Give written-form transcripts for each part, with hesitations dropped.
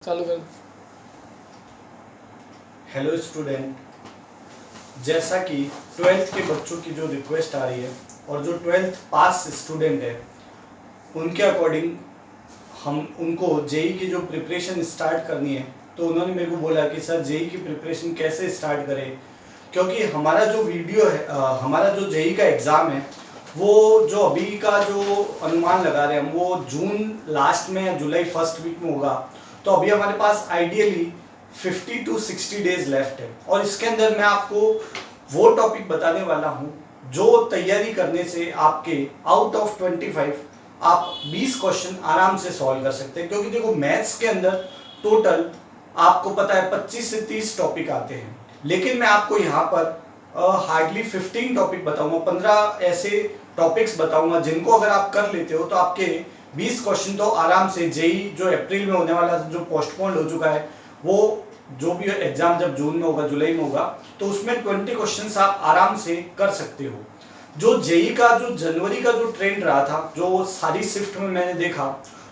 चालू कर। Hello student, जैसा कि ट्वेल्थ के बच्चों की जो रिक्वेस्ट आ रही है और जो ट्वेल्थ पास स्टूडेंट है उनके अकॉर्डिंग हम उनको जेई की जो प्रिपरेशन स्टार्ट करनी है, तो उन्होंने मेरे को बोला कि सर जेई की प्रिपरेशन कैसे स्टार्ट करें, क्योंकि हमारा जो वीडियो है हमारा जो जेई का एग्ज़ाम है वो जो अभी का जो अनुमान लगा रहे हैं हम वो जून लास्ट में या जुलाई फर्स्ट वीक में होगा। तो अभी हमारे पास आइडियली 50 to 60 डेज लेफ्ट है और इसके अंदर मैं आपको वो टॉपिक बताने वाला हूँ जो तैयारी करने से आपके आउट ऑफ 25 आप 20 क्वेश्चन आराम से सॉल्व कर सकते हैं। क्योंकि देखो मैथ्स के अंदर टोटल आपको पता है 25 से 30 टॉपिक आते हैं, लेकिन मैं आपको यहाँ पर हार्डली 15 टॉपिक बताऊंगा, 15 ऐसे टॉपिक्स बताऊंगा जिनको अगर आप कर लेते हो तो आपके 20 क्वेश्चन तो आराम से जेई जो अप्रैल में होने वाला जो पोस्टपोन हो चुका है वो जो भी एग्जाम जब जून में होगा जुलाई में होगा तो उसमें 20 क्वेश्चंस आप आराम से कर सकते हो। जो जेई का जो जनवरी का जो ट्रेंड रहा था जो सारी शिफ्ट में मैंने देखा,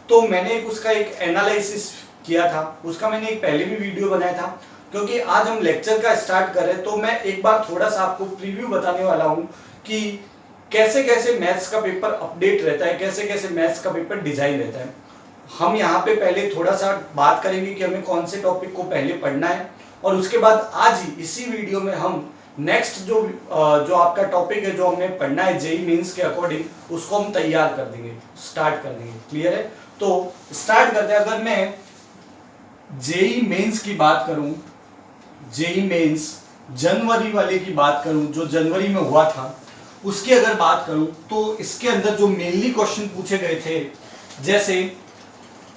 तो मैंने उसका एक एनालिसिस किया था, उसका मैंने एक पहले भी वीडियो बनाया था। क्योंकि आज हम लेक्चर का स्टार्ट कर रहे हैं तो मैं एक बार थोड़ा सा आपको प्रीव्यू बताने वाला हूँ कि कैसे कैसे मैथ्स का पेपर अपडेट रहता है, कैसे कैसे मैथ्स का पेपर डिजाइन रहता है। हम यहाँ पे पहले थोड़ा सा बात करेंगे कि हमें कौन से टॉपिक को पहले पढ़ना है और उसके बाद आज ही इसी वीडियो में हम नेक्स्ट जो आपका टॉपिक है जो हमें पढ़ना है जेई मेंस के अकॉर्डिंग उसको हम तैयार कर देंगे, स्टार्ट कर देंगे। क्लियर है? तो स्टार्ट करते हैं। अगर मैं जेई मेंस की बात करूं, जेई मेंस जनवरी वाले की बात करूं जो जनवरी में हुआ था उसकी अगर बात करूं तो इसके अंदर जो मेनली क्वेश्चन पूछे गए थे जैसे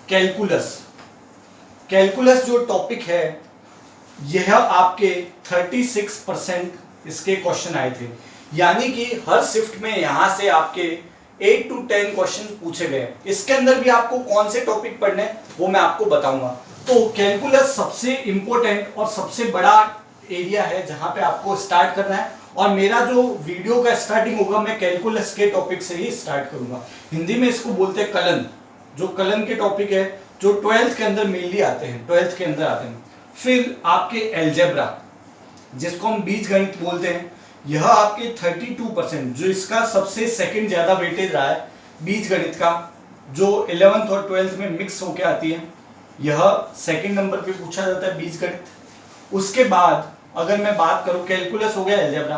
कैलकुलस, कैलकुलस जो टॉपिक है यह आपके 36% इसके क्वेश्चन आए थे। यानी कि हर शिफ्ट में यहां से आपके 8 to 10 क्वेश्चन पूछे गए। इसके अंदर भी आपको कौन से टॉपिक पढ़ने हैं वो मैं आपको बताऊंगा। तो कैलकुलस सबसे इंपॉर्टेंट और सबसे बड़ा एरिया है जहां पे आपको स्टार्ट करना है और मेरा जो वीडियो का स्टार्टिंग होगा मैं कैलकुलस के टॉपिक से ही स्टार्ट करूंगा। हिंदी में इसको बोलते हैं कलन, जो कलन के टॉपिक है जो 12th के अंदर मेनली आते हैं, 12th के अंदर आते हैं। फिर आपके एल्जेब्रा जिसको हम बीजगणित बोलते हैं, यह आपके 32% जो इसका सबसे सेकंड ज्यादा वेटेज रहा है बीजगणित का, जो 11th और 12th में मिक्स होके आती है, यह सेकंड नंबर पे पूछा जाता है बीजगणित। उसके बाद अगर मैं बात करूं कैलकुलस हो गया, एल्जेब्रा,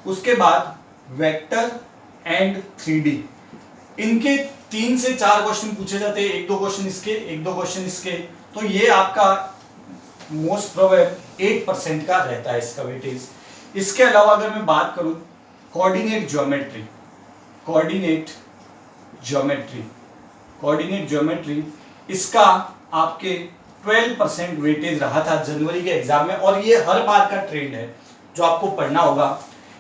उसके बाद वेक्टर एंड 3D, इनके 3 से 4 क्वेश्चन पूछे जाते हैं, 1-2 क्वेश्चन इसके, 1-2 क्वेश्चन इसके। तो ये आपका मोस्ट प्रोबेबल 8% का रहता है इसका वेटेज। इसके अलावा अगर मैं बात करूं coordinate geometry, coordinate geometry, coordinate geometry, इसका आपके 12% वेटेज रहा था जनवरी के एग्जाम में और ये हर बार का ट्रेंड है जो आपको पढ़ना होगा।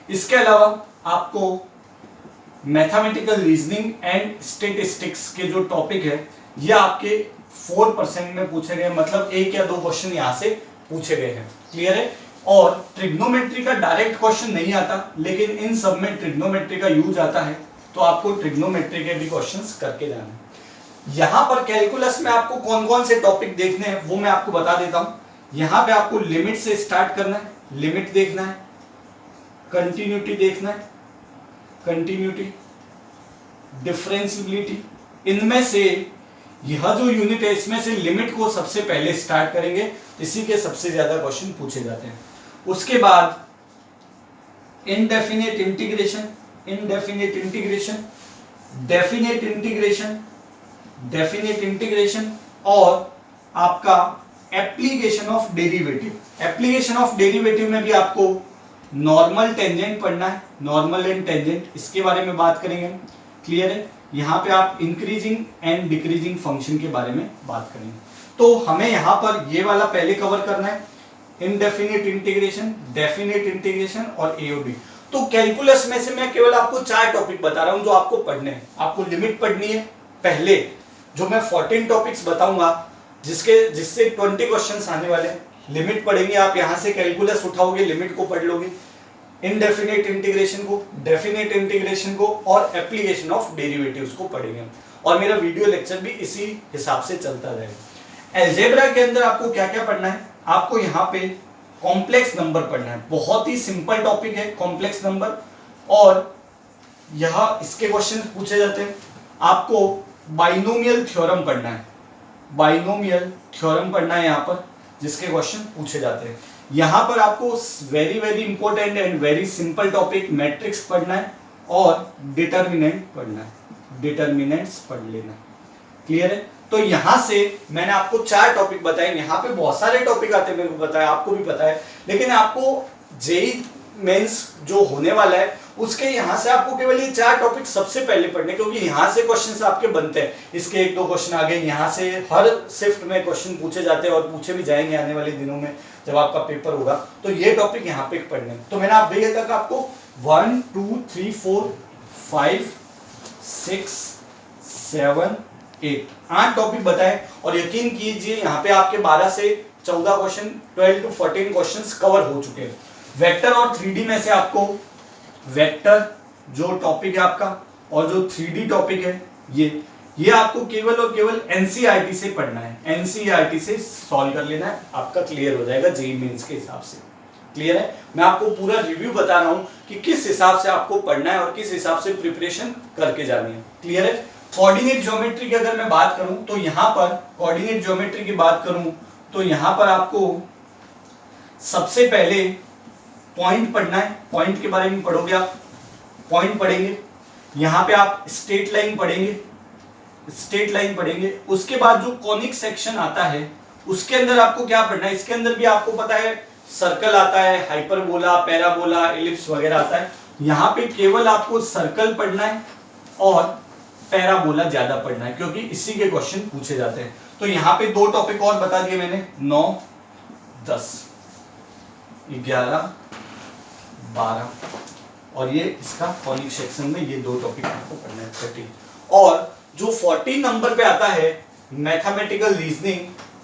इसके अलावा आपको मैथमेटिकल रीजनिंग एंड स्टैटिस्टिक्स के जो टॉपिक है ये आपके 4% में पूछे गए, मतलब 1 या 2 क्वेश्चन यहाँ से पूछे गए हैं। क्लियर है? और ट्रिग्नोमेट्री का डायरेक्ट क्वेश्चन नहीं आता, लेकिन इन सब में ट्रिग्नोमेट्री का यूज आता है, तो आपको ट्रिग्नोमेट्री के भी क्वेश्चंस करके जाना है। यहाँ पर कैलकुलस में आपको कौन कौन से टॉपिक देखने हैं वो मैं आपको बता देता हूं। यहाँ पे आपको लिमिट से स्टार्ट करना है, लिमिट देखना है, कंटिन्यूटी देखना है, कंटिन्यूटी, डिफरेंशियबिलिटी, इनमें से यह जो यूनिट है इसमें से लिमिट को सबसे पहले स्टार्ट करेंगे, इसी के सबसे ज्यादा क्वेश्चन पूछे जाते हैं। उसके बाद indefinite integration, indefinite integration, definite integration, definite integration और आपका application of derivative. Application of derivative में भी आपको नॉर्मल टेंजेंट पढ़ना है, नॉर्मल एंड टेंजेंट, इसके बारे में बात करेंगे। क्लियर है? यहाँ पे आप इंक्रीजिंग एंड डिक्रीजिंग फंक्शन के बारे में बात करेंगे। तो हमें यहाँ पर ये वाला पहले कवर करना है, इनडेफिनेट इंटीग्रेशन, डेफिनेट इंटीग्रेशन और एओडी। तो कैलकुलस में से मैं केवल आपको 4 टॉपिक बता रहा हूँ जो आपको पढ़ने हैं। आपको लिमिट पढ़नी है पहले, जो मैं 14 टॉपिक्स बताऊंगा जिससे 20 क्वेश्चंस आने वाले हैं। लिमिट पढ़ेंगे आप, यहाँ से कैलकुलस उठाओगे, लिमिट को पढ़ लोगे, इनडेफिनेट इंटीग्रेशन को, डेफिनेट इंटीग्रेशन को और एप्लीकेशन ऑफ डेरिवेटिव्स को पढ़ेंगे। और मेरा वीडियो लेक्चर भी इसी हिसाब से चलता रहेगा। अलजेब्रा के अंदर आपको क्या क्या पढ़ना है, आपको यहाँ पे कॉम्प्लेक्स नंबर पढ़ना है, बहुत ही सिंपल टॉपिक है कॉम्प्लेक्स नंबर, और यह इसके क्वेश्चन पूछे जाते हैं। आपको बाइनोमियल थ्योरम पढ़ना है, बाइनोमियल थ्योरम पढ़ना है यहाँ पर, जिसके क्वेश्चन पूछे जाते हैं। यहाँ पर आपको very very important and very simple topic matrix पढ़ना है और डिटर्मिनेंट पढ़ना है, डिटर्मिनेंट्स पढ़ लेना। क्लियर है? तो यहां से मैंने आपको 4 टॉपिक बताए, यहाँ पे बहुत सारे टॉपिक आते हैं, मेरे को पता है, आपको भी पता है, लेकिन आपको जेई मेंस जो होने वाला है उसके यहाँ से आपको केवल ये 4 टॉपिक सबसे पहले पढ़ने, क्योंकि यहाँ से क्वेश्चन आपके बनते हैं। इसके 1-2 क्वेश्चन आगे यहाँ से हर शिफ्ट में क्वेश्चन पूछे जाते हैं और पूछे भी जाएंगे आने वाले दिनों में जब आपका पेपर होगा। तो ये टॉपिक यहाँ पे पढ़ने, तो मैंने आप भैया तक आपको 1 2 3 4 5 6 7 8 टॉपिक बताए, और यकीन कीजिए यहाँ पे आपके 12 से 14 क्वेश्चन, 12 to 14 क्वेश्चंस कवर हो चुके हैं। वेक्टर और 3D में से आपको वेक्टर जो टॉपिक है आपका और जो 3D टॉपिक है ये आपको केवल और केवल एनसीईआरटी से पढ़ना है, एनसीईआरटी से सॉल्व कर लेना है, आपका क्लियर हो जाएगा जेईई मेंस के हिसाब से। क्लियर है? मैं आपको पूरा रिव्यू बता रहा हूं कि किस हिसाब से आपको पढ़ना है और किस हिसाब से प्रिपरेशन करके जानी है। क्लियर है? कोऑर्डिनेट ज्योमेट्री की अगर मैं बात करूं तो यहां पर कोऑर्डिनेट ज्योमेट्री की बात करूं तो यहां पर आपको सबसे पहले पॉइंट पढ़ना है, पॉइंट के बारे में पढ़ोगे आप, पॉइंट पढ़ेंगे, यहां पे आप स्ट्रेट लाइन पढ़ेंगे, स्ट्रेट लाइन पढ़ेंगे। उसके बाद जो कॉनिक सेक्शन आता है उसके अंदर आपको क्या पढ़ना है, इसके अंदर भी आपको पता है सर्कल आता है, हाइपरबोला, पैराबोला, एलिप्स वगैरह आता है। यहां पे केवल आपको सर्कल पढ़ना है और पैराबोला ज्यादा पढ़ना है, क्योंकि इसी के क्वेश्चन पूछे जाते हैं। तो यहाँ पे 2 टॉपिक और बता दिए मैंने, 9 10 11 12, और ये इसका कॉनिक सेक्शन में ये 2 टॉपिक आपको पढ़ना है 13। और जो 14 नंबर पे आता है mathematical reasoning,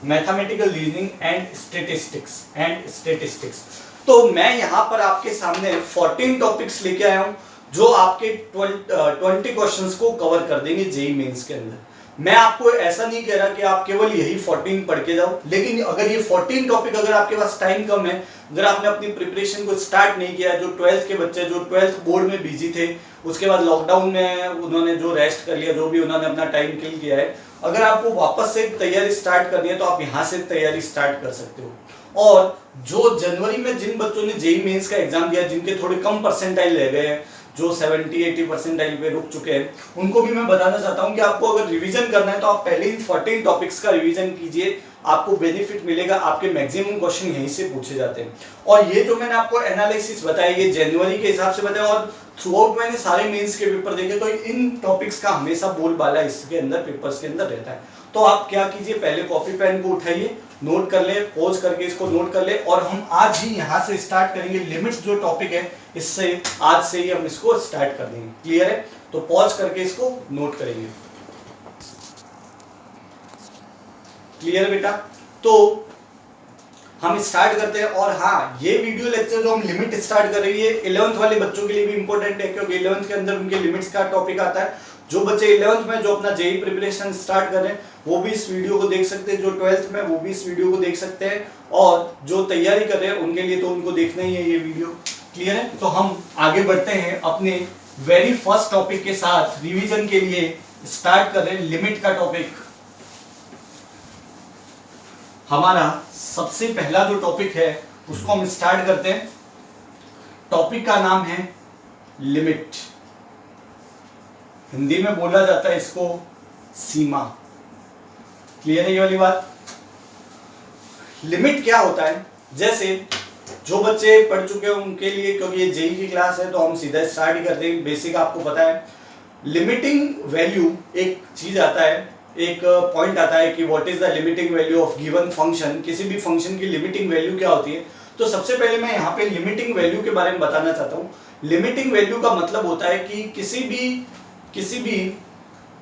mathematical reasoning and statistics, तो मैं यहाँ पर आपके सामने 14 टॉपिक्स लेके आया हूँ जो आपके 20 क्वेश्चंस को कवर कर देंगे जेईई मेंस के अंदर। मैं आपको ऐसा नहीं कह रहा कि आप केवल यही 14 पढ़ के जाओ, लेकिन अगर ये 14 टॉपिक, अगर आपके पास टाइम कम है, अगर आपने अपनी प्रिपरेशन को स्टार्ट नहीं किया, जो 12th के बच्चे जो 12th बोर्ड में बिजी थे, उसके बाद लॉकडाउन में उन्होंने जो रेस्ट कर लिया, जो भी उन्होंने अपना टाइम किल किया है, अगर आपको वापस से तैयारी स्टार्ट करनी है तो आप यहाँ से तैयारी स्टार्ट कर सकते हो। और जो जनवरी में जिन बच्चों ने जेईई मेंस का एग्जाम दिया, जिनके थोड़े कम परसेंटाइल रह गए हैं, जो 70-80 परसेंटाइल पे रुक चुके हैं, उनको भी मैं बताना चाहता हूं कि आपको अगर रिवीजन करना है तो आप पहले इन 14 टॉपिक्स का रिवीजन कीजिए, आपको बेनिफिट मिलेगा, आपके मैक्सिमम क्वेश्चन यहीं से पूछे जाते हैं। और ये जो मैंने आपको एनालिसिस बताया ये जनवरी के हिसाब से बताया, और थ्रू आउट मैंने सारे मेंस के पेपर देखे, तो इन टॉपिक्स का हमेशा बोलबाला इसके अंदर पेपर्स के अंदर रहता है। तो आप क्या कीजिए, पहले कॉपी पेन को उठाइए, नोट कर ले, पॉज करके इसको नोट कर ले, और हम आज ही यहाँ से स्टार्ट करेंगे। लिमिट्स जो टॉपिक है इससे आज से ही हम इसको स्टार्ट कर देंगे। क्लियर है? तो पॉज करके इसको नोट करेंगे। क्लियर बेटा? तो हम स्टार्ट करते हैं। और हाँ, ये वीडियो लेक्चर जो हम लिमिट स्टार्ट कर रही है 11th वाले बच्चों के लिए भी इंपॉर्टेंट है, क्योंकि 11th के अंदर उनके लिमिट्स का टॉपिक आता है। जो बच्चे 11th में जो अपना जेईई प्रिपरेशन स्टार्ट कर रहे हैं वो भी इस वीडियो को देख सकते हैं, जो 12th में वो भी इस वीडियो को देख सकते हैं, और जो तैयारी कर रहे हैं उनके लिए तो उनको देखना ही है ये वीडियो। क्लियर है? तो हम आगे बढ़ते हैं अपने वेरी फर्स्ट टॉपिक के साथ, रिवीजन के लिए स्टार्ट कर रहे हैं लिमिट का टॉपिक। हमारा सबसे पहला जो टॉपिक है उसको हम स्टार्ट करते हैं। टॉपिक का नाम है लिमिट, हिंदी में बोला जाता है इसको सीमा। क्लियर है ये वाली बात? लिमिट क्या होता है, जैसे जो बच्चे पढ़ चुके हैं उनके लिए, क्योंकि ये जेईई की क्लास है तो हम सीधा स्टार्ट ही करते हैं। बेसिक आपको पता है, लिमिटिंग वैल्यू एक चीज आता है, एक पॉइंट आता है कि what is the limiting value of given function, किसी भी फंक्शन की लिमिटिंग वैल्यू क्या होती है। तो सबसे पहले मैं यहाँ पे लिमिटिंग वैल्यू के बारे में बताना चाहता हूँ। लिमिटिंग वैल्यू का मतलब होता है कि किसी भी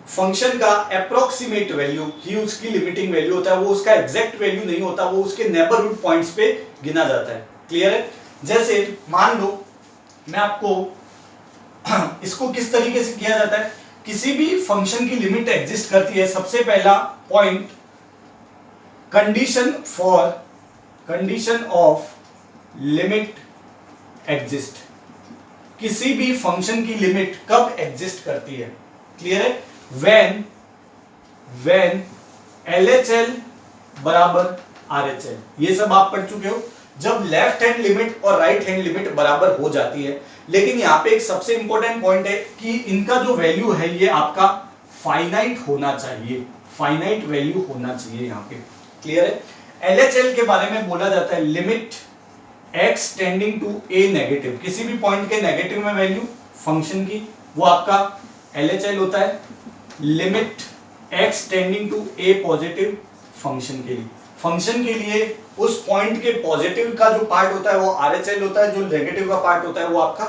फंक्शन का अप्रोक्सीमेट वैल्यू ही उसकी लिमिटिंग वैल्यू होता है, वो उसका एग्जैक्ट वैल्यू नहीं होता, वो उसके नेबरहुड पॉइंट्स पे गिना जाता है। क्लियर है? जैसे मान लो मैं आपको इसको किस तरीके से किया जाता है, किसी भी फंक्शन की लिमिट एग्जिस्ट करती है, सबसे पहला point condition of limit exist, किसी भी फंक्शन की लिमिट कब एग्जिस्ट करती है, क्लियर है, व्हेन LHL बराबर RHL, ये सब आप पढ़ चुके हो, जब लेफ्ट हैंड लिमिट और राइट हैंड लिमिट बराबर हो जाती है। लेकिन यहाँ पे एक सबसे इंपॉर्टेंट पॉइंट है कि इनका जो वैल्यू है ये आपका फाइनाइट होना चाहिए, फाइनाइट वैल्यू होना चाहिए यहाँ पे, क्लियर है। LHL के बारे में बोला जाता है limit x tending to a negative, किसी भी पॉइंट के नेगेटिव में वैल्यू फंक्शन की, वो आपका LHL होता है। Limit x tending to a positive, function के लिए उस पॉइंट के पॉजिटिव का जो पार्ट होता है वो RHL होता है, जो नेगेटिव का पार्ट होता है वो आपका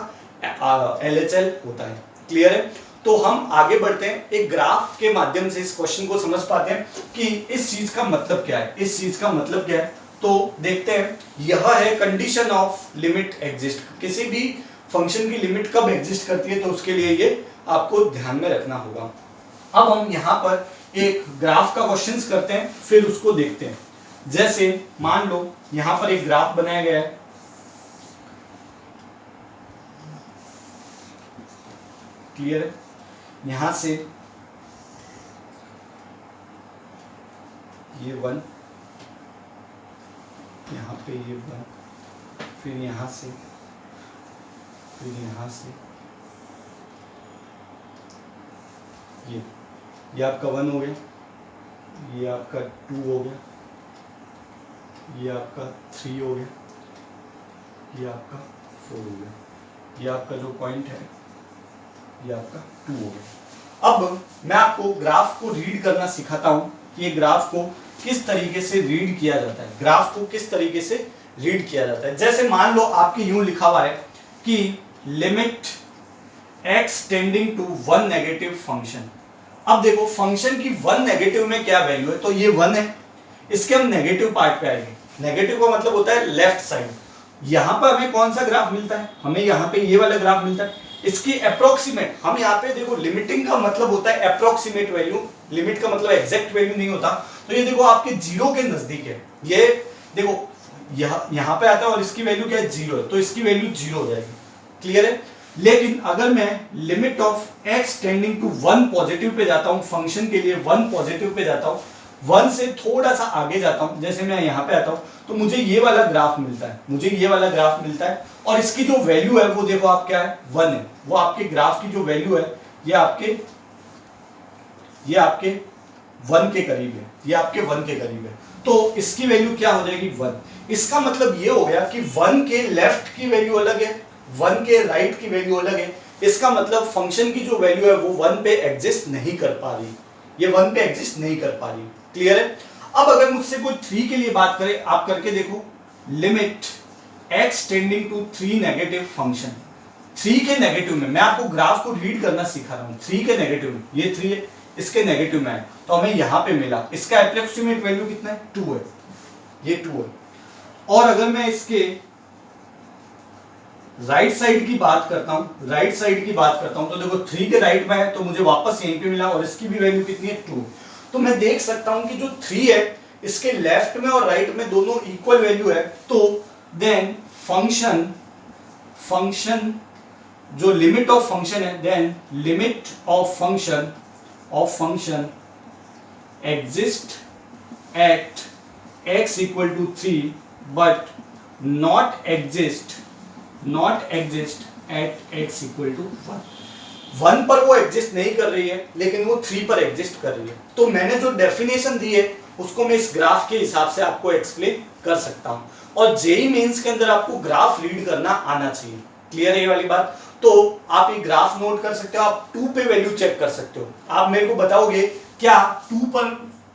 LHL होता है, क्लियर है। तो हम आगे बढ़ते हैं, एक ग्राफ के माध्यम से इस क्वेश्चन को समझ पाते हैं कि इस चीज का मतलब क्या है, इस चीज का मतलब क्या है। तो देखते हैं, यह है कंडीशन ऑफ लिमिट एग्जिस्ट, किसी भी फंक्शन की लिमिट कब एग्जिस्ट करती है, तो उसके लिए ये आपको ध्यान में रखना होगा। अब हम यहाँ पर एक ग्राफ का क्वेश्चन करते हैं, फिर उसको देखते हैं। जैसे मान लो यहां पर एक ग्राफ बनाया गया है, क्लियर है, यहां से ये 1, यहां पे ये 1, फिर यहां से, फिर यहां से ये आपका 1 हो गया, ये आपका 2 हो गया, ये आपका 3 हो गया, ये आपका 4 हो गया, ये आपका जो पॉइंट है ये आपका 2 हो गया। अब मैं आपको ग्राफ को रीड करना सिखाता हूं कि ये ग्राफ को किस तरीके से रीड किया जाता है, ग्राफ को किस तरीके से रीड किया जाता है। जैसे मान लो आपके यूं लिखा हुआ है कि limit x tending to 1 negative function. अब देखो फंक्शन की 1 नेगेटिव में क्या वैल्यू है, तो ये 1 है, इसके हम नेगेटिव पार्ट पे आएंगे। नेगेटिव का मतलब होता है लेफ्ट साइड। यहां पर हमें कौन सा ग्राफ मिलता है, हमें यहाँ पे ये वाला ग्राफ मिलता है, इसकी अप्रोक्सीमेट, हम यहाँ पे देखो लिमिटिंग का मतलब होता है अप्रोक्सीमेट वैल्यू, लिमिट का मतलब एग्जैक्ट वैल्यू नहीं होता। तो ये देखो आपके 0 के नजदीक है, ये देखो यहाँ पे आता है और इसकी वैल्यू क्या है 0 है, तो इसकी वैल्यू 0 हो जाएगी, क्लियर है। लेकिन अगर मैं limit of x tending to 1 positive पे जाता हूं, फंक्शन के लिए 1 पॉजिटिव पे जाता हूं, 1 से थोड़ा सा आगे जाता हूं, जैसे मैं यहाँ पे आता हूं, तो मुझे ये वाला ग्राफ मिलता है, मुझे ये वाला ग्राफ मिलता है, और इसकी जो वैल्यू है वो देखो आप क्या है 1 है, वो आपके ग्राफ की जो वैल्यू है ये आपके 1 के करीब है, ये आपके 1 के करीब है। तो इसकी वैल्यू क्या हो जाएगी 1। इसका मतलब ये हो गया कि 1 के लेफ्ट की वैल्यू अलग है, 1 के राइट की वैल्यू अलग है। इसका मतलब फंक्शन की जो वैल्यू है वो 1 पे एग्जिस्ट नहीं कर पा रही, ये 1 पे एग्जिस्ट नहीं कर पा रही, क्लियर है। अब अगर मुझसे कोई 3 के लिए बात करे, आप करके देखो, limit x tending to 3 negative function, 3 के नेगेटिव में, मैं आपको ग्राफ को रीड करना सिखा रहा हूं, 3 के नेगेटिव में, ये 3 है, इसके नेगेटिव में है, तो हमें यहां पे मिला, इसका अप्रोक्सीमेट वैल्यू कितना है 2 है, ये 2 है। और अगर मैं इसके राइट साइड की बात करता हूं, राइट साइड की बात करता हूं, तो देखो 3 के राइट में है, तो मुझे वापस यहीं पे मिला, और इसकी भी वैल्यू कितनी है 2। तो मैं देख सकता हूं कि जो 3 है इसके लेफ्ट में और राइट में दोनों इक्वल वैल्यू है, तो देन फंक्शन जो लिमिट ऑफ फंक्शन है, then limit of function exist at x equal to 3 but not exist at x equal to 1 पर वो एग्जिस्ट नहीं कर रही है, लेकिन वो 3 पर एग्जिस्ट कर रही है। तो मैंने जो डेफिनेशन दी है उसको मैं इस ग्राफ के हिसाब से आपको एक्सप्लेन कर सकता हूं, और जेईई मेंस के अंदर आपको ग्राफ रीड करना आना चाहिए, क्लियर है ये वाली बात। तो आप ये ग्राफ नोट कर सकते हो, आप 2 पे वैल्यू चेक कर सकते हो। आप मेरे को बताओगे क्या 2 पर,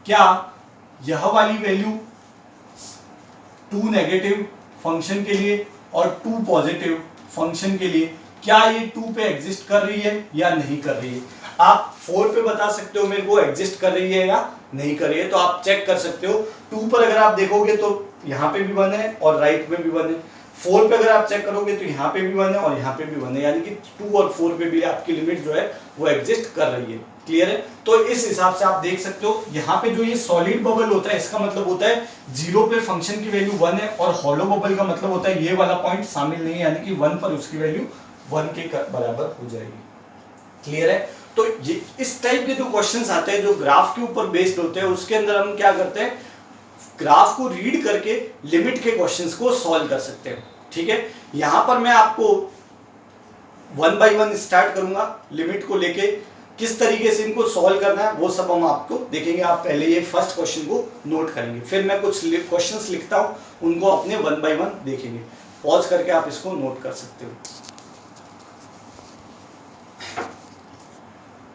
क्या यह वाली वैल्यू 2 नेगेटिव फंक्शन के लिए और 2 पॉजिटिव फंक्शन के लिए, क्या ये 2 पे एग्जिस्ट कर रही है या नहीं कर रही है। आप 4 पे बता सकते हो मेरे को एग्जिस्ट कर रही है या नहीं कर रही है, तो आप चेक कर सकते हो। 2 पर अगर आप देखोगे तो यहाँ पे भी 1 है और राइट में भी 1 है। 4 पे अगर आप चेक करोगे तो यहाँ पे भी 1 है और यहाँ पे भी 1 है, यानी कि 2 और 4 पे भी आपकी लिमिट जो है वो एग्जिस्ट कर रही है, क्लियर है? तो इस हिसाब से आप देख सकते हो यहाँ पे जो ये सॉलिड बबल होता है इसका मतलब होता है 0 पे फंक्शन की वैल्यू 1 है, और हॉलो बबल का मतलब होता है ये वाला पॉइंट शामिल नहीं है, यानी कि 1 पर उसकी वैल्यू 1 के बराबर हो जाएगी। क्लियर है? तो ये इस टाइप के जो क्वेश्चंस आते हैं जो ग्राफ के ऊपर बेस्ड होते हैं, उसके अंदर हम क्या करते हैं, ग्राफ को रीड करके लिमिट के क्वेश्चंस को सॉल्व कर सकते हैं। ठीक है, यहां पर मैं आपको 1 बाय 1 स्टार्ट करूंगा, लिमिट को लेके किस तरीके से इनको सॉल्व करना है वो सब हम आपको देखेंगे। आप पहले ये फर्स्ट क्वेश्चन को नोट करेंगे, फिर मैं कुछ क्वेश्चंस लिखता हूं, उनको अपने 1 बाय 1 देखेंगे। पॉज करके आप इसको नोट कर सकते हो।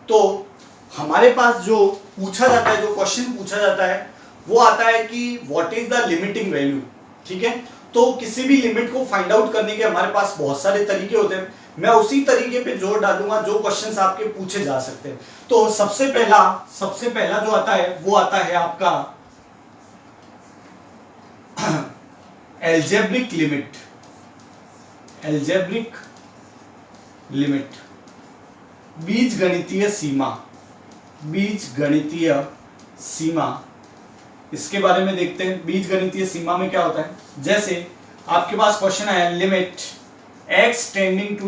तो हमारे पास जो पूछा जाता है, जो क्वेश्चन पूछा जाता है वो आता है कि what is the limiting value. ठीक है, तो किसी भी लिमिट को फाइंड आउट करने के हमारे पास बहुत सारे तरीके होते हैं, मैं उसी तरीके पे जोर डालूंगा जो क्वेश्चंस आपके पूछे जा सकते हैं। तो सबसे पहला जो आता है वो आता है आपका एल्जेब्रिक लिमिट। एल्जेब्रिक लिमिट, बीजगणितीय सीमा। बीजगणितीय सीमा, इसके बारे में देखते हैं। बीजगणितीय सीमा में क्या होता है, जैसे आपके पास क्वेश्चन आया limit x tending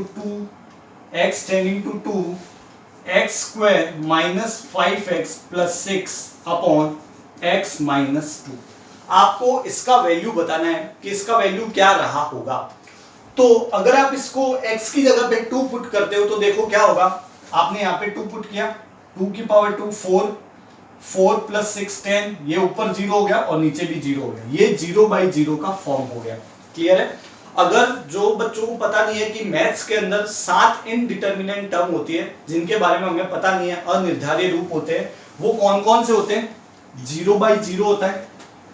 to 2 x square minus 5x plus 6 upon x minus 2। आपको इसका वैल्यू बताना है कि इसका वैल्यू क्या रहा होगा। तो अगर आप इसको x की जगह पे 2 पुट करते हो तो देखो क्या होगा। आपने यहाँ पे 2 पुट किया, 2 की पावर 2 4 प्लस 6 10, ये ऊपर 0 हो गया और नीचे भी 0 हो गया, ये 0 बाई 0 का फॉर्म हो गया। क्लियर है? अगर जो बच्चों को पता नहीं है कि मैथ्स के अंदर 7 इनडिटर्मिनेंट टर्म होती है जिनके बारे में हमें पता नहीं है, अनिर्धारित रूप होते हैं, वो कौन कौन से होते हैं? 0 बाई 0 होता है,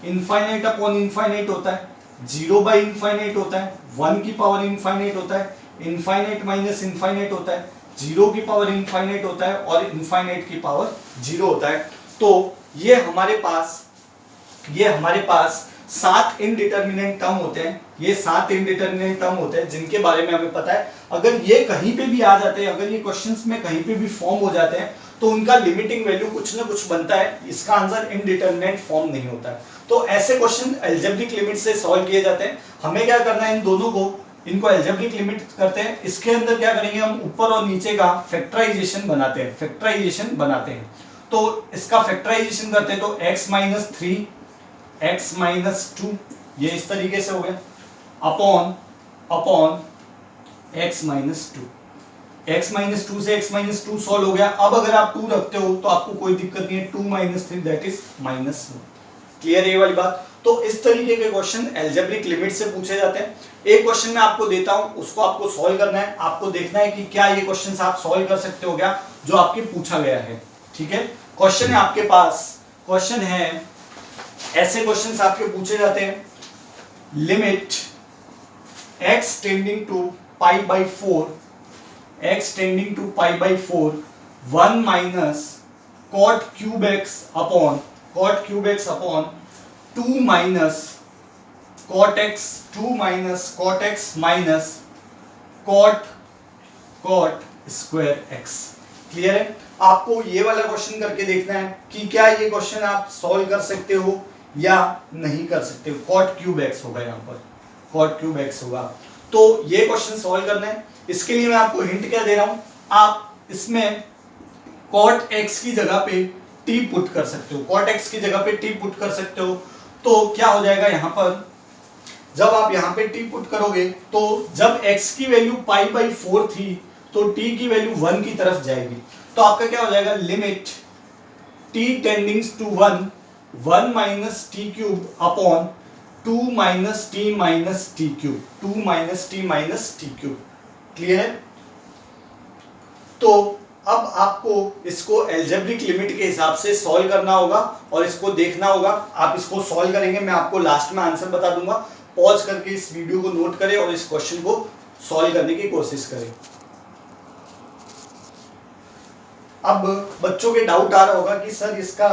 इनफाइनाइट अपॉन इनफाइनाइट होता है, 0 बाई इनफाइनाइट होता है, 1 की पावर इनफाइनाइट होता है, इनफाइनाइट माइनस इनफाइनाइट होता है, 0 की पावर इनफाइनाइट होता है और इनफाइनाइट की पावर 0 होता है। तो ये हमारे पास 7 इनडिटर्मिनेंट टर्म होते हैं। ये 7 इनडिटर्मिनेंट टर्म होते हैं जिनके बारे में हमें पता है। अगर ये कहीं पे भी आ जाते हैं, अगर ये क्वेश्चंस में कहीं पे भी फॉर्म हो जाते हैं तो उनका लिमिटिंग वैल्यू कुछ ना कुछ बनता है, इसका आंसर इनडिटर्मिनेंट फॉर्म नहीं होता है। तो ऐसे क्वेश्चन एल्जेब्रिक लिमिट से सॉल्व किए जाते हैं। हमें क्या करना है, इन दोनों को, इनको एल्जेब्रिक लिमिट करते हैं। इसके अंदर क्या करेंगे, हम ऊपर और नीचे का फैक्टराइजेशन बनाते हैं। तो इसका फैक्टराइजेशन करते हैं तो x माइनस 3 x माइनस 2, ये इस तरीके से हो गया, upon x minus 2। x minus 2 से x माइनस 2 सॉल्व हो गया। अब अगर आप 2 रखते हो तो आपको कोई दिक्कत नहीं है, 2 minus 3 that is minus 1। Clear है ये वाली बात? तो इस तरीके के क्वेश्चन एल्जेब्रिक लिमिट से पूछे जाते हैं। एक क्वेश्चन मैं आपको देता हूं, उसको आपको सॉल्व करना है। आपको देखना है कि क्या ये क्वेश्चन आप सॉल्व कर सकते हो क्या, जो आपके पूछा गया है। ठीक है, क्वेश्चन है आपके पास, क्वेश्चन है, ऐसे क्वेश्चंस आपके पूछे जाते हैं। Limit x tending to pi by 4, x tending to pi by 4 1 minus cot cube x upon 2 minus cot x, 2 minus cot x minus cot square x। Clear है? आपको ये वाला क्वेश्चन करके देखना है कि क्या ये क्वेश्चन आप सॉल्व कर सकते हो या नहीं कर सकते हो। cot क्यूब x होगा, यहाँ पर cot क्यूब x होगा। तो ये क्वेश्चन सॉल्व करना है। इसके लिए मैं आपको हिंट क्या दे रहा हूं, आप इसमें cot x की जगह पे t पुट कर सकते हो, cot x की जगह पे t पुट कर सकते हो। तो क्या हो जाएगा, यहाँ पर जब आप यहाँ पे t पुट करोगे तो जब x की वैल्यू पाई बाई 4 थी तो t की वैल्यू 1 की तरफ जाएगी। तो आपका क्या हो जाएगा, limit t tendings to 1 minus T cube upon 2 minus T minus T cube, 2 minus T minus T cube. Clear है? तो अब आपको इसको एल्जेब्रिक लिमिट के हिसाब से सॉल्व करना होगा और इसको देखना होगा। आप इसको सॉल्व करेंगे, मैं आपको लास्ट में आंसर बता दूंगा। पॉज करके इस वीडियो को नोट करें और इस क्वेश्चन को सॉल्व करने की कोशिश करें। अब बच्चों के डाउट आ रहा होगा कि सर इसका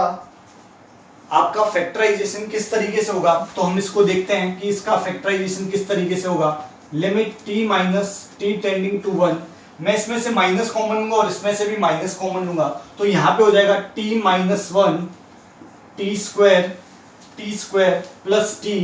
आपका फैक्टराइजेशन किस तरीके से होगा, तो हम इसको देखते हैं कि इसका फैक्टराइजेशन किस तरीके से होगा। Limit t minus t tending to 1 मैं इसमें से माइनस कॉमन लूंगा और इसमें से भी माइनस कॉमन लूंगा, तो यहाँ पे हो जाएगा t minus 1 T square plus T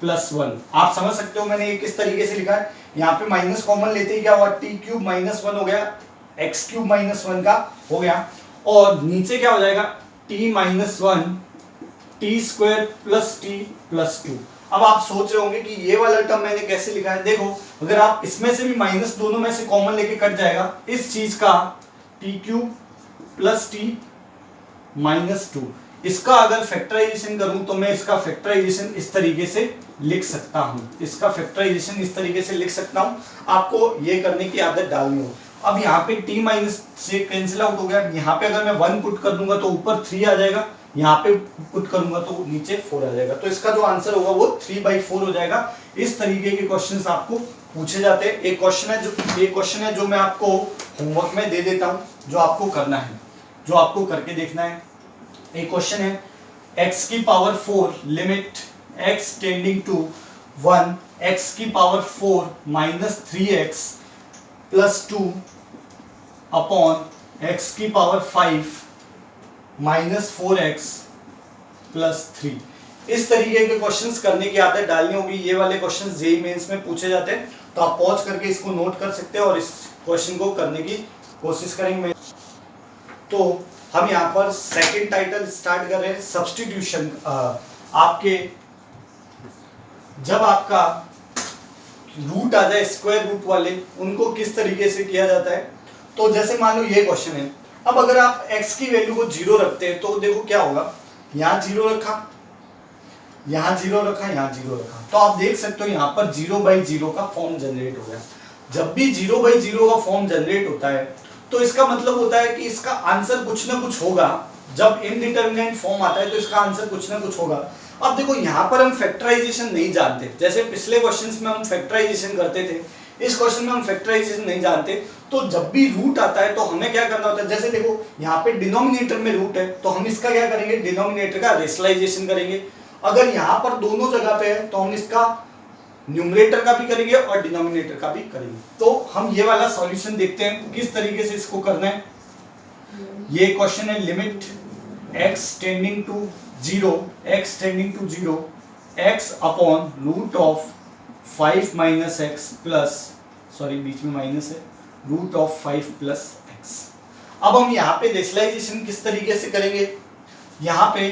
plus 1। आप समझ सकते हो मैंने ये किस तरीके से लिखा है। यहाँ पे माइनस कॉमन लेते ही क्या हुआ, टी क्यूब माइनस 1 हो गया, एक्स क्यूब माइनस 1 का हो गया, और नीचे क्या हो जाएगा T minus 1 T square plus T plus 2। अब आप सोच रहे होंगे कि ये वाला टर्म मैंने कैसे लिखा है। देखो अगर आप इसमें से भी माइनस दोनों में से कॉमन लेके कट जाएगा, इस चीज का T cube plus T minus 2, इसका अगर फैक्टराइजेशन करूं तो मैं इसका फैक्टराइजेशन इस तरीके से लिख सकता हूं, इसका फैक्टराइजेशन इस तरीके से लिख सकता हूं। आपको ये करने की आदत डालनी हो। अब यहाँ पे t माइनस से कैंसिल आउट हो गया, यहाँ पे अगर मैं 1 पुट कर दूंगा तो ऊपर 3 आ जाएगा, यहाँ पे पुट करूंगा तो नीचे 4 आ जाएगा, तो इसका जो आंसर होगा वो 3/4 हो जाएगा। इस तरीके के क्वेश्चंस आपको पूछे जाते हैं। एक क्वेश्चन है जो मैं आपको होमवर्क में दे देता हूँ, जो आपको करना है, जो आपको करके देखना है। एक क्वेश्चन है x की power 4 limit x tending to 1 x की power 4 minus 3x plus 2 upon x की पावर 5 माइनस 4x प्लस 3। इस तरीके के क्वेश्चंस करने की आदत डालनी होगी। ये वाले क्वेश्चंस जेईई मेंस में पूछे जाते हैं, तो आप पॉज करके इसको नोट कर सकते हैं और इस क्वेश्चन को करने की कोशिश करेंगे। तो हम यहाँ पर सेकंड टाइटल स्टार्ट कर रहे हैं, सब्स्टिट्यूशन। आपके जब आपका रूट आ जाए स्क्वायर रूट वाले, उनको किस तरीके से किया जाता है। तो जैसे मान लो ये क्वेश्चन है, अब अगर आप x की वैल्यू को 0 रखते हैं तो देखो क्या होगा, यहाँ 0 रखा, यहाँ 0 रखा, यहाँ 0 रखा, तो आप देख सकते हो यहाँ पर 0/0 का फॉर्म जनरेट हो गया। जब भी 0/0 का फॉर्म जनरेट होता है तो इसका मतलब होता है कि इसका आंसर कुछ ना कुछ होगा। जब इनडिटरमिनेट फॉर्म आता है तो इसका आंसर कुछ ना कुछ होगा। अब देखो यहाँ पर हम फैक्टराइजेशन नहीं जानते, जैसे पिछले क्वेश्चंस में हम फैक्टराइजेशन करते थे, इस क्वेश्चन में हम फैक्टराइजेशन नहीं जानते। तो जब भी रूट आता है तो हमें क्या करना होता है, जैसे देखो यहाँ पे डिनोमिनेटर में रूट है तो हम इसका क्या करेंगे, डिनोमिनेटर का रेशनलाइजेशन करेंगे। अगर यहाँ पर दोनों जगह पे है तो हम इसका न्यूमरेटर का भी करेंगे और डिनोमिनेटर का भी करेंगे। तो हम ये वाला सॉल्यूशन देखते हैं किस तरीके से इसको करना है। ये क्वेश्चन है limit x tending to 0 x upon root of 5 minus x plus, sorry बीच में माइनस है, रूट ऑफ 5 प्लस एक्स। अब हम यहाँ पे रेशनलाइजेशन किस तरीके से करेंगे, यहाँ पे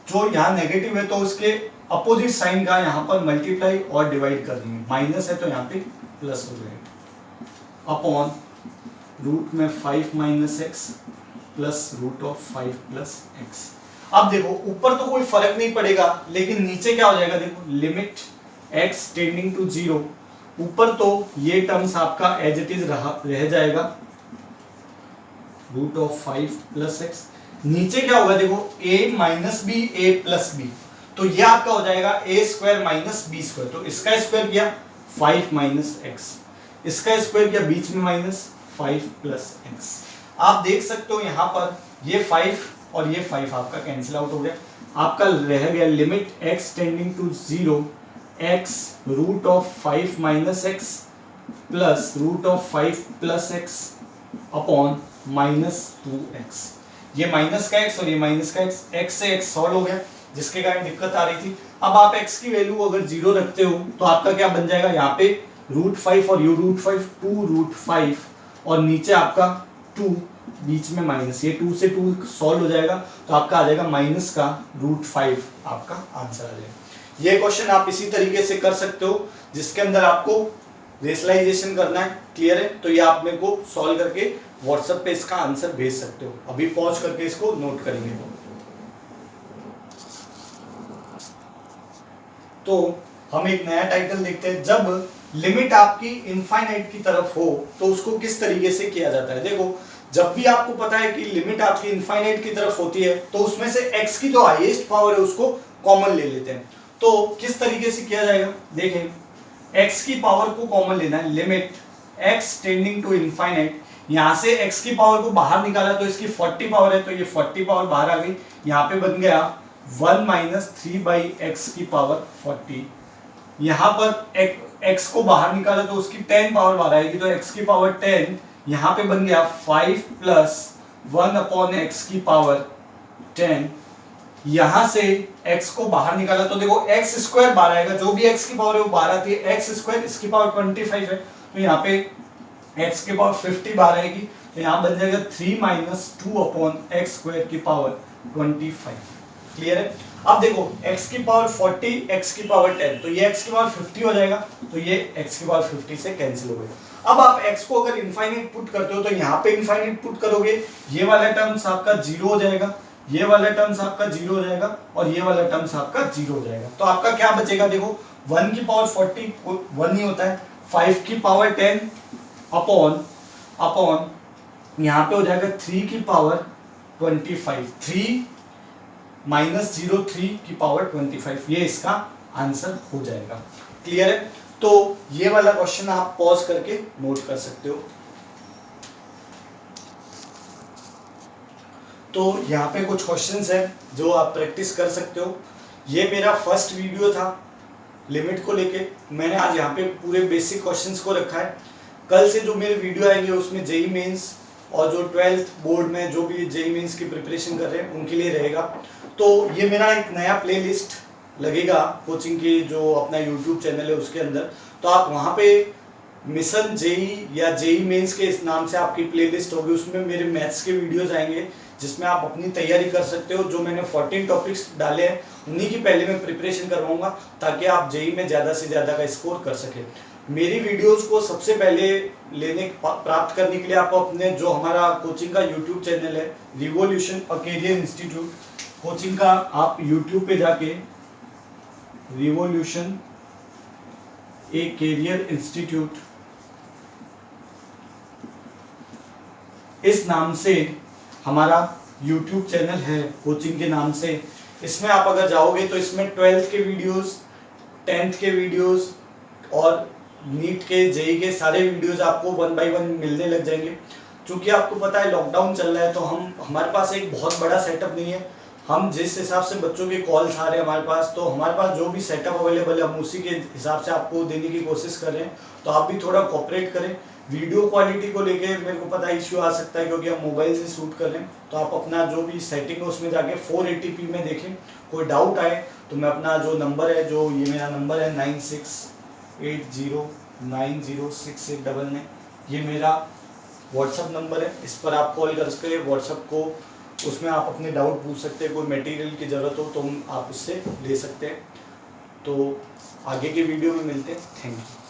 जो यहाँ नेगेटिव है तो उसके अपोजिट साइन का यहाँ पर मल्टीप्लाई और डिवाइड कर देंगे, माइनस है तो यहाँ पे प्लस हो जाएगा, अपॉन रूट में 5 minus x plus root of 5 plus x. अब देखो ऊपर तो कोई फर्क नहीं पड़ेगा, लेकिन नीचे क्या हो जाएगा, देखो लिमिट x टेंडिंग टू 0, ऊपर तो ये टर्म्स आपका एज इट इज रह जाएगा, रूट ऑफ 5 प्लस एक्स। नीचे क्या होगा, देखो a minus b a plus b, तो ये आपका हो जाएगा a square minus b square. तो इसका स्क्वायर किया 5 माइनस एक्स, इसका स्क्वायर किया बीच में माइनस 5 प्लस एक्स। आप देख सकते हो यहाँ पर ये 5 और ये 5 आपका कैंसिल आउट हो गया, आपका रह गया limit x tending to 0 x root of 5 minus x plus root of 5 plus x upon minus 2x। ये माइनस का x और ये माइनस का x, x से x सॉल्व हो गया, जिसके कारण दिक्कत आ रही थी। अब आप x की वैल्यू अगर 0 रखते हो तो आपका क्या बन जाएगा, यहाँ पे रूट 5 और यू रूट 5, 2 रूट 5 और नीचे आपका 2, बीच में माइनस, ये 2 से 2 सॉल्व हो जाएगा तो आपका आ जाएगा माइनस का रूट 5, आपका आंसर आ जाएगा। ये क्वेश्चन आप इसी तरीके से कर सकते हो जिसके अंदर आपको रेशनलाइजेशन करना है। क्लियर है, तो ये आप मेरे को सॉल्व करके व्हाट्सएप पे इसका आंसर भेज सकते हो। अभी पॉज करके इसको नोट करेंगे। तो हम एक नया टाइटल देखते हैं, जब लिमिट आपकी इनफाइनाइट की तरफ हो तो उसको किस तरीके से किया जाता है। देखो जब भी आपको पता है कि लिमिट आपकी इनफाइनाइट की तरफ होती है तो उसमें से x की जो हाईएस्ट पावर है उसको कॉमन ले लेते हैं। तो किस तरीके से किया जाएगा, देखें x की पावर को कॉमन लेना है, limit x tending to infinite, यहाँ से x की पावर को बाहर निकाला तो इसकी 40 पावर है तो ये 40 पावर बाहर आ गई, यहाँ पे बन गया 1 माइनस 3/x की पावर 40। यहाँ पर x को बाहर निकाला तो उसकी 10 पावर बाहर आएगी तो x की पावर 10 यहाँ पे बन गया 5 प्लस 1/x की पावर 10। यहां से x को बाहर निकाला तो देखो x स्क्वायर बाहर आएगा, जो भी x की पावर है वो बाहर आती है, x स्क्वायर इसकी पावर 25 है, तो यहाँ पे x की पावर 50 बाहर आएगी, तो यहाँ बन जाएगा 3 माइनस 2/x स्क्वायर की पावर 25। क्लियर है? अब देखो x की पावर 40, x की पावर 10, तो ये x की पावर 50 हो जाएगा, तो ये x की पावर 50 से कैंसिल हो गया। अब आप x को अगर इनफाइनाइट पुट करते हो तो यहाँ पे इनफाइनाइट पुट करोगे, ये वाला टर्म्स आपका 0 हो जाएगा, ये वाला टर्म्स आपका 0 हो जाएगा और ये वाला टर्म्स आपका 0 हो जाएगा। तो आपका क्या बचेगा, देखो 1 की पावर 40 1 ही होता है, 5 की पावर 10 अपॉन यहाँ पे हो जाएगा 3 की पावर 25, 3 माइनस 0 3 की पावर 25, ये इसका आंसर हो जाएगा। क्लियर है? तो ये वाला क्वेश्चन आप पॉज करके नोट कर सकते हो। तो यहाँ पे कुछ क्वेश्चंस हैं जो आप प्रैक्टिस कर सकते हो। ये मेरा फर्स्ट वीडियो था लिमिट को लेके, मैंने आज यहाँ पे पूरे बेसिक क्वेश्चंस को रखा है। कल से जो मेरे वीडियो आएंगे उसमें जेई मेंस और जो 12th बोर्ड में जो भी जेई मेंस की प्रिपरेशन कर रहे हैं उनके लिए रहेगा। तो ये मेरा एक नया प्लेलिस्ट लगेगा कोचिंग की, जो अपना यूट्यूब चैनल है उसके अंदर, तो आप वहाँ पे मिशन जेई या जेई मेंस के इस नाम से आपकी प्लेलिस्ट होगी, उसमें मेरे मैथ्स के वीडियोस आएंगे जिसमें आप अपनी तैयारी कर सकते हो। जो मैंने 14 टॉपिक्स डाले हैं उन्हीं की पहले मैं प्रिपरेशन करवाऊंगा ताकि आप जेई में ज़्यादा से ज़्यादा का स्कोर कर सकें। मेरी वीडियोस को सबसे पहले प्राप्त करने के लिए आप अपने जो हमारा कोचिंग का यूट्यूब चैनल है रिवॉल्यूशन अ कैरियर इंस्टीट्यूट कोचिंग का, आप यूट्यूब पे जाके रिवॉल्यूशन ए कैरियर इंस्टीट्यूट इस नाम से हमारा YouTube चैनल है कोचिंग के नाम से। इसमें आप अगर जाओगे तो इसमें 12th के वीडियोस, 10th के वीडियोस और नीट के जेई के सारे वीडियोस आपको 1 बाय 1 मिलने लग जाएंगे। क्योंकि आपको पता है लॉकडाउन चल रहा है, तो हमारे पास एक बहुत बड़ा सेटअप नहीं है। हम जिस हिसाब से बच्चों के कॉल्स आ रहे हैं हमारे पास, तो हमारे पास जो भी सेटअप अवेलेबल है हम उसी के हिसाब से आपको देने की कोशिश कर रहे हैं। तो आप भी थोड़ा कोऑपरेट करें। वीडियो क्वालिटी को लेके मेरे को पता इश्यू आ सकता है क्योंकि हम मोबाइल से शूट कर रहे हैं, तो आप अपना जो भी सेटिंग है उसमें जाके 480p में देखें। कोई डाउट आए तो मैं अपना जो नंबर है, जो ये मेरा नंबर है 9680906899, ये मेरा व्हाट्सअप नंबर है, इस पर आप कॉल कर सकते हैं। व्हाट्सअप को उसमें आप अपने डाउट पूछ सकते हैं, कोई मटेरियल की ज़रूरत हो तो आप उससे ले सकते हैं। तो आगे के वीडियो में मिलते हैं। Thank you.